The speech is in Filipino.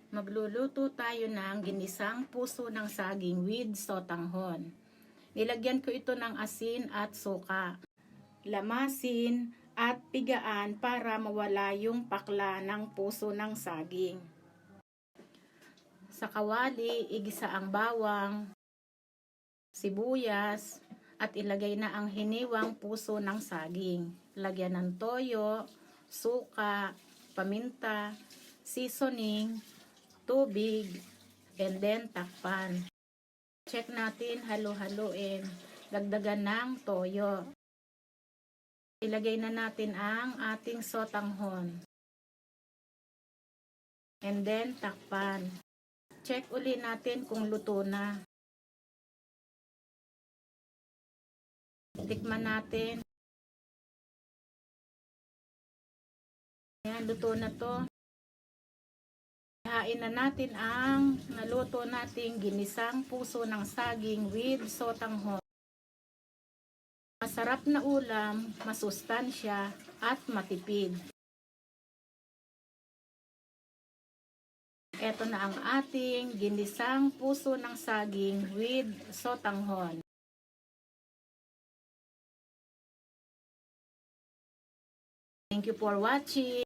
Magluluto tayo ng ginisang puso ng saging with sotanghon. Nilagyan ko ito ng asin at suka. Lamasin at pigaan para mawala yung pakla ng puso ng saging. Sa kawali, igisa ang bawang, sibuyas, at ilagay na ang hiniwang puso ng saging. Lagyan ng toyo, suka, paminta, seasoning, tubig, and then takpan. Check natin, halo-haloin. Dagdagan ng toyo. Ilagay na natin ang ating sotanghon. And then takpan. Check uli natin kung luto na. Tikman natin. Ayan, luto na to. Hain na natin ang naluto nating ginisang puso ng saging with sotanghon. Masarap na ulam, masustansya at matipid. Ito na ang ating ginisang puso ng saging with sotanghon. Thank you for watching.